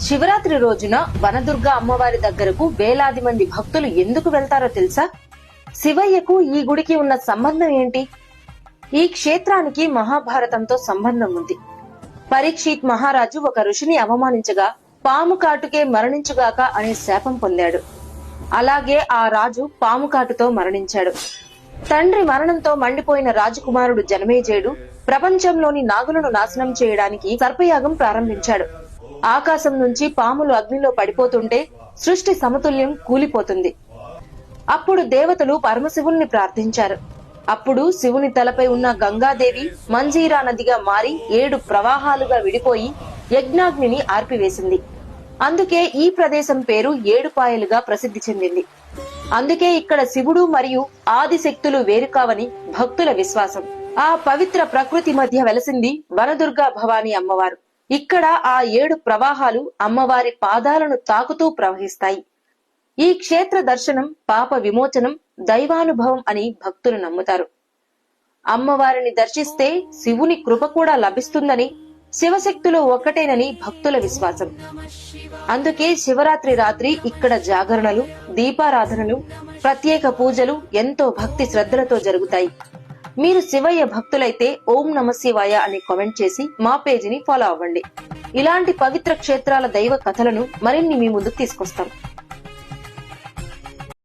శివరాత్రి రోజున వనదుర్గ అమ్మవారి దగ్గరకు వేలాది మంది భక్తులు ఎందుకు వెళ్తారో తెలుసా? శివయ్యకు ఈ గుడికి ఉన్న సంబంధం ఏంటి? ఈ క్షేత్రానికి మహాభారతంతో సంబంధం ఉంది. పరీక్షిత్ మహారాజు ఒక ఋషిని అవమానించగా పాము కాటుకే మరణించుగాక అనే శాపం పొందాడు. అలాగే ఆ రాజు పాము కాటుతో మరణించాడు. తండ్రి మరణంతో మండిపోయిన రాజకుమారుడు జనమేజయుడు ప్రపంచంలోని నాగులను నాశనం చేయడానికి సర్పయాగం ప్రారంభించాడు. ఆకాశం నుంచి పాములు అగ్నిలో పడిపోతుంటే సృష్టి సమతుల్యం కూలిపోతుంది. అప్పుడు దేవతలు పరమశివుణ్ణి ప్రార్థించారు. అప్పుడు శివుని తలపై ఉన్న గంగాదేవి మంజీరా నదిగా మారి 7 ప్రవాహాలుగా విడిపోయి యజ్ఞాగ్నిని ఆర్పివేసింది. అందుకే ఈ ప్రదేశం పేరు ఏడుపాయలుగా ప్రసిద్ధి చెందింది. అందుకే ఇక్కడ శివుడు మరియు ఆదిశక్తులు వేరుకావని భక్తుల విశ్వాసం. ఆ పవిత్ర ప్రకృతి మధ్య వెలసింది వనదుర్గా భవానీ అమ్మవారు. ఇక్కడ ఆ 7 ప్రవాహాలు అమ్మవారి పాదాలను తాకుతూ ప్రవహిస్తాయి. ఈ క్షేత్ర దర్శనం పాప విమోచనం, దైవానుభవం అని భక్తులు నమ్ముతారు. అమ్మవారిని దర్శిస్తే శివుని కృప కూడా లభిస్తుందని, శివశక్తులు ఒక్కటేనని భక్తుల విశ్వాసం. అందుకే శివరాత్రి రాత్రి ఇక్కడ జాగరణలు, దీపారాధనలు, ప్రత్యేక పూజలు ఎంతో భక్తి శ్రద్ధలతో జరుగుతాయి. మీరు శివయ్య భక్తులైతే ఓం నమ శివాయ అని కామెంట్ చేసి మా పేజీని ఫాలో అవ్వండి. ఇలాంటి పవిత్ర క్షేత్రాల దైవ కథలను మరిన్ని మీ ముందుకు తీసుకొస్తాం.